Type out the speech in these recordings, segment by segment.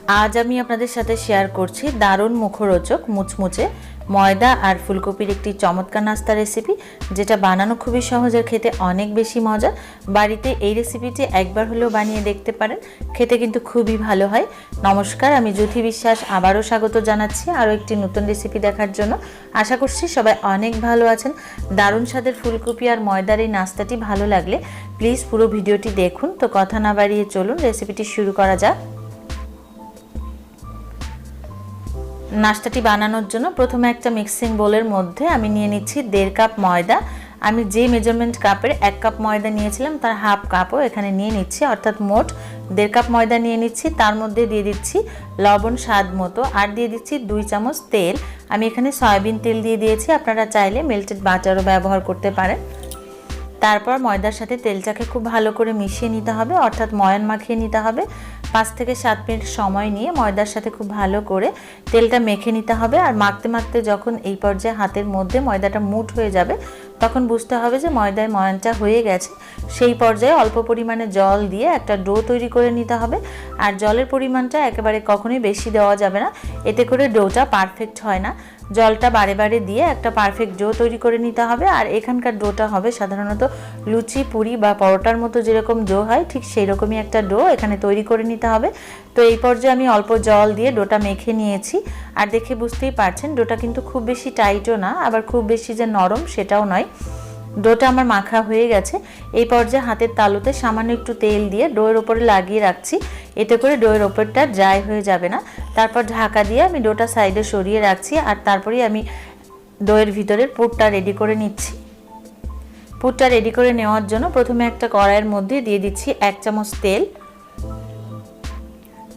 আজ আমি আপনাদের সাথে শেয়ার করছি দারুণ মুখরোচক মুচমুচে ময়দা আর ফুলকপির একটি চমৎকার নাস্তা রেসিপি, যেটা বানানো খুবই সহজ আর খেতে অনেক বেশি মজা। বাড়িতে এই রেসিপিটি একবার হলেও বানিয়ে দেখতে পারেন, খেতে কিন্তু খুবই ভালো হয়। নমস্কার, আমি জ্যোতি বিশ্বাস আবারও স্বাগত জানাচ্ছি আরও একটি নতুন রেসিপি দেখার জন্য। আশা করছি সবাই অনেক ভালো আছেন। দারুণ স্বাদের ফুলকপি আর ময়দার এই নাস্তাটি ভালো লাগলে প্লিজ পুরো ভিডিওটি দেখুন। তো কথা না বাড়িয়ে চলুন রেসিপিটি শুরু করা যাক। নাস্তাটি বানানোর জন্য প্রথমে একটা মিক্সিং বোলের মধ্যে আমি নিয়ে নিচ্ছি 1.5 কাপ ময়দা। আমি যে মেজারমেন্ট কাপের 1 কাপ ময়দা নিয়েছিলাম তার হাফ কাপও এখানে নিয়ে নিচ্ছি, অর্থাৎ মোট 1.5 কাপ ময়দা নিয়ে নিচ্ছি। তার মধ্যে দিয়ে দিচ্ছি লবণ স্বাদ মতো, আর দিয়ে দিচ্ছি 2 চামচ তেল। আমি এখানে সয়াবিন তেল দিয়ে দিয়েছি, আপনারা চাইলে মেল্টেড বাটারও ব্যবহার করতে পারেন। তারপর ময়দার সাথে তেলটাকে খুব ভালো করে মিশিয়ে নিতে হবে, অর্থাৎ ময়ান মাখিয়ে নিতে হবে। 5 থেকে 7 মিনিট সময় নিয়ে ময়দার সাথে খুব ভালো করে তেলটা মেখে নিতে হবে। আর মাখতে মাখতে যখন এই পর্যায়ে হাতের মধ্যে ময়দাটা মুঠ হয়ে যাবে, তখন বুঝতে হবে যে ময়দার ময়ানটা হয়ে গেছে। সেই পর্যায়ে অল্প পরিমাণে জল দিয়ে একটা ডো তৈরি করে নিতে হবে। আর জলের পরিমাণটা একেবারে কখনোই বেশি দেওয়া যাবে না, এতে করে ডোটা পারফেক্ট হয় না। জলটা বারে বারে দিয়ে একটা পারফেক্ট ডো তৈরি করে নিতে হবে। আর এখানকার ডোটা হবে সাধারণত লুচি, পুরি বা পরোটার মতো যেরকম ডো হয়, ঠিক সেই রকমই একটা ডো এখানে তৈরি করে নিতে হবে। তো এই পর্যায়ে আমি অল্প জল দিয়ে ডোটা মেখে নিয়েছি। আর দেখে বুঝতেই পারছেন ডোটা কিন্তু খুব বেশি টাইটও না, আবার খুব বেশি যে নরম সেটাও নয়। ডোটা আমার মাখা হয়ে গেছে। এই পর্যায়ে হাতের তালুতে সামান্য একটু তেল দিয়ে ডোয়ের ওপরে লাগিয়ে রাখছি, এতে করে ডোয়ের ওপরটা ড্রাই হয়ে যাবে না। তারপর ঢাকা দিয়ে আমি ডোটা সাইডে সরিয়ে রাখছি। আর তারপরেই আমি ডোয়ের ভিতরের পুরটা রেডি করে নিচ্ছি। পুরটা রেডি করে নেওয়ার জন্য প্রথমে একটা কড়াইয়ের মধ্যে দিয়ে দিচ্ছি 1 চামচ তেল।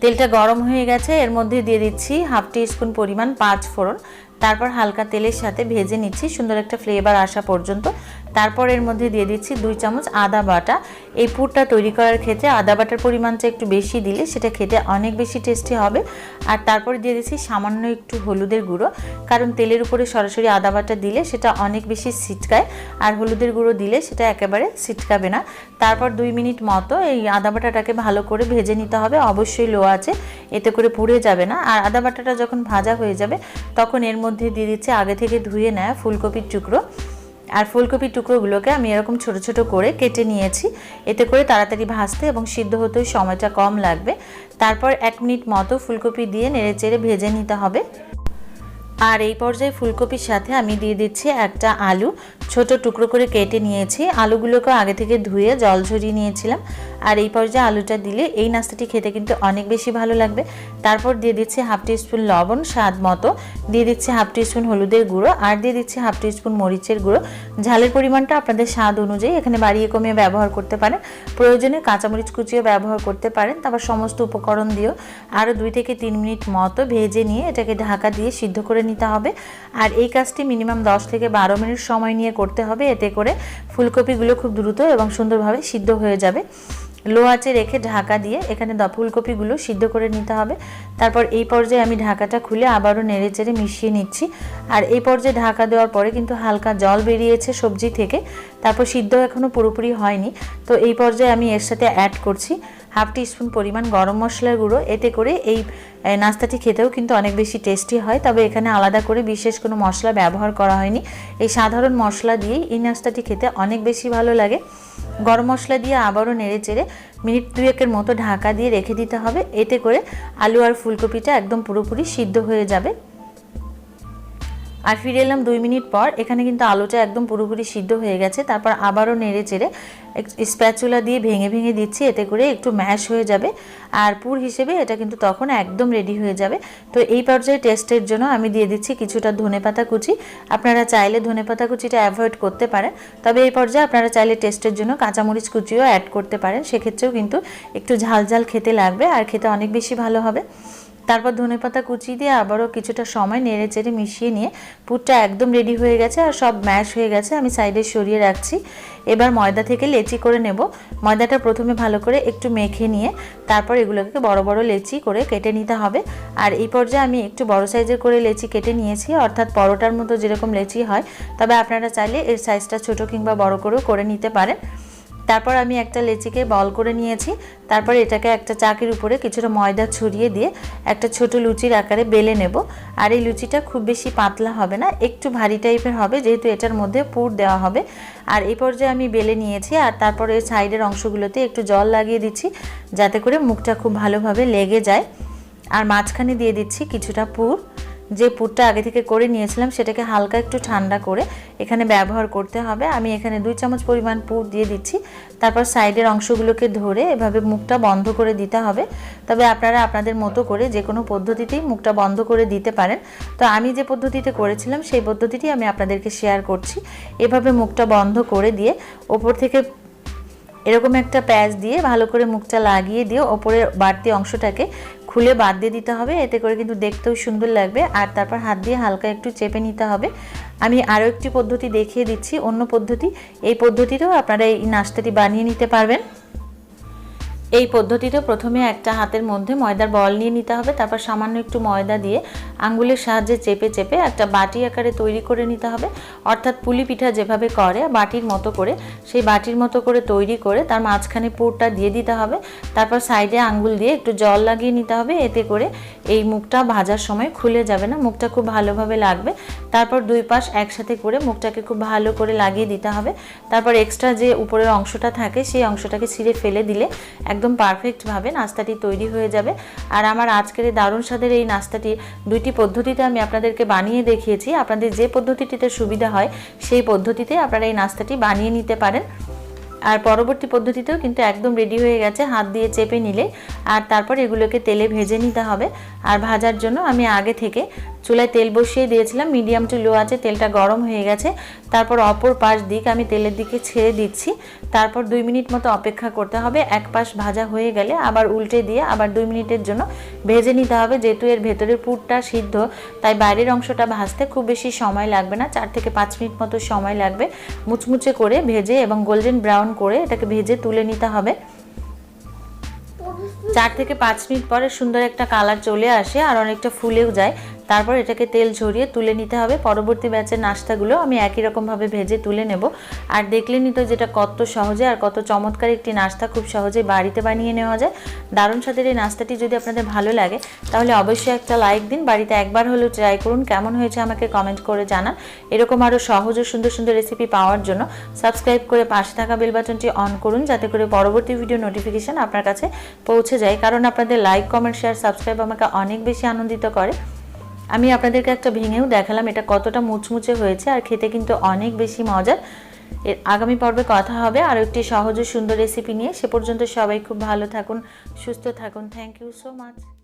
তেলটা গরম হয়ে গেছে, এর মধ্যে দিয়ে দিচ্ছি হাফ টিস্পুন পরিমাণ 5 ফোড়ন। তারপর হালকা তেলের সাথে ভেজে নিচ্ছি সুন্দর একটা ফ্লেভার আসা পর্যন্ত। তারপর এর মধ্যে দিয়ে দিচ্ছি 2 চামচ আদা বাটা। এই পুরটা তৈরি করার ক্ষেত্রে আদা বাটার পরিমাণটা একটু বেশি দিলে সেটা খেতে অনেক বেশি টেস্টি হবে। আর তারপর দিয়ে দিচ্ছি সামান্য একটু হলুদের গুঁড়ো, কারণ তেলের উপরে সরাসরি আদা বাটা দিলে সেটা অনেক বেশি ছিটকায়, আর হলুদের গুঁড়ো দিলে সেটা একেবারে ছিটকাবে না। তারপর 2 মিনিট মতো এই আদা বাটাটাকে ভালো করে ভেজে নিতে হবে, অবশ্যই লো আছে, এতে করে পুড়ে যাবে না। আর আদা বাটাটা যখন ভাজা হয়ে যাবে তখন এর মধ্যে দিয়ে দিচ্ছি আগে থেকে ধুয়ে নেওয়া ফুলকপির টুকরো। আর ফুলকপির টুকরোগুলোকে আমি এরকম ছোট ছোট করে কেটে নিয়েছি, এতে করে তাড়াতাড়ি ভাজতে এবং সিদ্ধ হতেও সময়টা কম লাগবে। তারপর 1 মিনিট মতো ফুলকপি দিয়ে নেড়েচেড়ে ভেজে নিতে হবে। আর এই পর্যায়ে ফুলকপির সাথে আমি দিয়ে দিচ্ছি একটা আলু, ছোট টুকরো করে কেটে নিয়েছি। আলুগুলোকে আগে থেকে ধুয়ে জল ঝরিয়ে নিয়েছিলাম। আর এই পর্যায়ে আলুটা দিলে এই নাস্তাটি খেতে কিন্তু অনেক বেশি ভালো লাগবে। তারপর দিয়ে দিচ্ছি হাফ টিস্পুন লবণ স্বাদ মতো, দিয়ে দিচ্ছি হাফ টিস্পুন হলুদের গুঁড়ো, আর দিয়ে দিচ্ছি হাফ টিস্পুন মরিচের গুঁড়ো। ঝালের পরিমাণটা আপনাদের স্বাদ অনুযায়ী এখানে বাড়িয়ে কমিয়ে ব্যবহার করতে পারেন, প্রয়োজনে কাঁচামরিচ কুচিও ব্যবহার করতে পারেন। তারপর সমস্ত উপকরণ দিয়েও আরও 2 থেকে 3 মিনিট মতো ভেজে নিয়ে এটাকে ঢাকা দিয়ে সিদ্ধ করে নিতে হবে। আর এই কাজটি মিনিমাম 10 থেকে 12 মিনিট সময় নিয়ে করতে হবে, এতে করে ফুলকপিগুলো খুব দ্রুত এবং সুন্দরভাবে সিদ্ধ হয়ে যাবে। লো আঁচে রেখে ঢাকা দিয়ে এখানে ফুলকপিগুলো সিদ্ধ করে নিতে হবে। তারপর এই পর্যায়ে আমি ঢাকাটা খুলে আবারও নেড়েচেড়ে মিশিয়ে নিচ্ছি। আর এই পর্যায়ে ঢাকা দেওয়ার পরে কিন্তু হালকা জল বেরিয়েছে সবজি থেকে, তারপর সিদ্ধ এখনও পুরোপুরি হয়নি। তো এই পর্যায়ে আমি এর সাথে অ্যাড করছি হাফ টিস্পুন পরিমাণ গরম মশলার গুঁড়ো, এতে করে এই নাস্তাটি খেতেও কিন্তু অনেক বেশি টেস্টি হয়। তবে এখানে আলাদা করে বিশেষ কোনো মশলা ব্যবহার করা হয়নি, এই সাধারণ মশলা দিয়েই এই নাস্তাটি খেতে অনেক বেশি ভালো লাগে। গরম মশলা দিয়ে আবারও নেড়েচেড়ে মিনিট 2-1 মতো ঢাকা দিয়ে রেখে দিতে হবে, এতে করে আলু আর ফুলকপিটা একদম পুরোপুরি সিদ্ধ হয়ে যাবে। আর ফিরে এলাম 2 মিনিট পর, এখানে কিন্তু আলুটা একদম পুরোপুরি সিদ্ধ হয়ে গেছে। তারপর আবারও নেড়েচেড়ে স্প্যাচুলা দিয়ে ভেঙে ভেঙে দিচ্ছি, এতে করে একটু ম্যাশ হয়ে যাবে। আর পুর হিসেবে এটা কিন্তু তখন একদম রেডি হয়ে যাবে। তো এই পর্যায়ে টেস্টের জন্য আমি দিয়ে দিচ্ছি কিছুটা ধনেপাতা কুচি। আপনারা চাইলে ধনেপাতা কুচিটা অ্যাভয়েড করতে পারেন, তবে এই পর্যায়ে আপনারা চাইলে টেস্টের জন্য কাঁচামরিচ কুচিও অ্যাড করতে পারেন, সেক্ষেত্রেও কিন্তু একটু ঝাল ঝাল খেতে লাগবে আর খেতে অনেক বেশি ভালো হবে। তারপর ধনেপাতা কুচি দিয়ে আবারও কিছুটা সময় নেড়েচেড়ে মিশিয়ে নিয়ে পুরটা একদম রেডি হয়ে গেছে আর সব ম্যাশ হয়ে গেছে, আমি সাইডে সরিয়ে রাখছি। এবার ময়দা থেকে লেচি করে নেব। ময়দাটা প্রথমে ভালো করে একটু মেখে নিয়ে তারপর এগুলোকে বড় বড় লেচি করে কেটে নিতে হবে। আর এই পর্যায়ে আমি একটু বড় সাইজের করে লেচি কেটে নিয়েছি, অর্থাৎ পরোটার মতো যেরকম লেচি হয়, তবে আপনারা চাইলে এর সাইজটা ছোট কিংবা বড় করেও করে নিতে পারেন। তারপর আমি একটা লেচিকে বল করে নিয়েছি। তারপর এটাকে একটা চাকির উপরে কিছুটা ময়দা ছড়িয়ে দিয়ে একটা ছোট লুচির আকারে বেলে নেব। আর এই লুচিটা খুব বেশি পাতলা হবে না, একটু ভারী টাইপের হবে, যেহেতু এটার মধ্যে পুর দেওয়া হবে। আর এই পর্যায়ে আমি বেলে নিয়েছি। আর তারপরে সাইডের অংশগুলোতে একটু জল লাগিয়ে দিচ্ছি, যাতে করে মুখটা খুব ভালোভাবে লেগে যায়। আর মাঝখানে দিয়ে দিচ্ছি কিছুটা পুর। যে পুরটা আগে থেকে করে নিয়েছিলাম সেটাকে হালকা একটু ঠান্ডা করে এখানে ব্যবহার করতে হবে। আমি এখানে 2 চামচ পরিমাণ পুর দিয়ে দিচ্ছি। তারপর সাইডের অংশগুলোকে ধরে এভাবে মুখটা বন্ধ করে দিতে হবে। তবে আপনারা আপনাদের মতো করে যে কোনো পদ্ধতিতেই মুখটা বন্ধ করে দিতে পারেন। তো আমি যে পদ্ধতিতে করেছিলাম সেই পদ্ধতিটি আমি আপনাদেরকে শেয়ার করছি। এভাবে মুখটা বন্ধ করে দিয়ে ওপর থেকে এরকম একটা প্যাচ দিয়ে ভালো করে মুখটা লাগিয়ে দিয়ে ওপরের বাড়তি অংশটাকে খুলে বাদ দিয়ে দিতে হবে। এতে করে কিন্তু দেখতেও সুন্দর লাগবে। আর তারপর হাত দিয়ে হালকা একটু চেপে নিতে হবে। আমি আরও একটি পদ্ধতি দেখিয়ে দিচ্ছি, অন্য পদ্ধতি। এই পদ্ধতিতেও আপনারা এই নাস্তাটি বানিয়ে নিতে পারবেন। এই পদ্ধতিতে প্রথমে একটা হাতের মধ্যে ময়দার বল নিয়ে নিতে হবে। তারপর সামান্য একটু ময়দা দিয়ে আঙ্গুলের সাহায্যে চেপে চেপে একটা বাটি আকারে তৈরি করে নিতে হবে। অর্থাৎ পুলি পিঠা যেভাবে করে বাটির মতো করে, সেই বাটির মতো করে তৈরি করে তার মাঝখানে পুরটা দিয়ে দিতে হবে। তারপর সাইডে আঙ্গুল দিয়ে একটু জল লাগিয়ে নিতে হবে। এতে করে এই মুখটা ভাজার সময় খুলে যাবে না, মুখটা খুব ভালোভাবে লাগবে। তারপর দুই পাশ একসাথে করে মুখটাকে খুব ভালো করে লাগিয়ে দিতে হবে। তারপর এক্সট্রা যে উপরের অংশটা থাকে সেই অংশটাকে ছিঁড়ে ফেলে দিলে একদম পারফেক্টভাবে নাস্তাটি তৈরি হয়ে যাবে। আর আমার আজকের এই দারুণ স্বাদের এই নাস্তাটি দুইটি পদ্ধতিতে আমি আপনাদেরকে বানিয়ে দেখিয়েছি। আপনাদের যে পদ্ধতিটিতে সুবিধা হয় সেই পদ্ধতিতে আপনারা এই নাস্তাটি বানিয়ে নিতে পারেন। আর পরবর্তী পদ্ধতিতেও কিন্তু একদম রেডি হয়ে গেছে, হাত দিয়ে চেপে নিলে। আর তারপর এগুলোকে তেলে ভেজে নিতে হবে। আর ভাজার জন্য আমি আগে থেকে চুলায় তেল বসিয়ে দিয়েছিলাম, মিডিয়াম টু লো আছে, তেলটা গরম হয়ে গেছে। তারপর অপর পাশ দিক আমি তেলের দিকে ছেড়ে দিচ্ছি। তারপর 2 মিনিট মতো অপেক্ষা করতে হবে। এক পাশ ভাজা হয়ে গেলে আবার উল্টে দিয়ে আবার 2 মিনিটের জন্য ভেজে নিতে হবে। যেহেতু এর ভেতরের পুরটা সিদ্ধ, তাই বাইরের অংশটা ভাজতে খুব বেশি সময় লাগবে না, 4 থেকে 5 মিনিট মতো সময় লাগবে। মুচমুচে করে ভেজে এবং গোল্ডেন ব্রাউন করে এটাকে ভেজে তুলে নিতে হবে। 4 থেকে 5 মিনিট পরে সুন্দর একটা কালার চলে আসে আর অনেকটা ফুলেও যায়। তারপর এটাকে তেল ঝরিয়ে তুলে নিতে হবে। পরবর্তী ব্যাচের নাস্তাগুলো আমি একই রকমভাবে ভেজে তুলে নেব। আর দেখলেনই তো যেটা কত সহজে আর কত চমৎকার একটি নাস্তা, খুব সহজে বাড়িতে বানিয়ে নেওয়া যায়। দারুণ স্বাদের এই নাস্তাটি যদি আপনাদের ভালো লাগে তাহলে অবশ্যই একটা লাইক দিন, বাড়িতে একবার হলেও ট্রাই করুন। কেমন হয়েছে আমাকে কমেন্ট করে জানান। এরকম আরও সহজ ও সুন্দর সুন্দর রেসিপি পাওয়ার জন্য সাবস্ক্রাইব করে পাশে থাকা বেল বাটনটি অন করুন, যাতে করে পরবর্তী ভিডিও নোটিফিকেশান আপনার কাছে পৌঁছে যায়। কারণ আপনাদের লাইক, কমেন্ট, শেয়ার, সাবস্ক্রাইব আমাকে অনেক বেশি আনন্দিত করে। আমি আপনাদেরকে একটা ভেঙেও দেখালাম এটা কতটা মুচমুচে হয়েছে, আর খেতে কিন্তু অনেক বেশি মজার। এর আগামী পর্বে কথা হবে আরও একটি সহজ ও সুন্দর রেসিপি নিয়ে। সে পর্যন্ত সবাই খুব ভালো থাকুন, সুস্থ থাকুন। Thank you so much.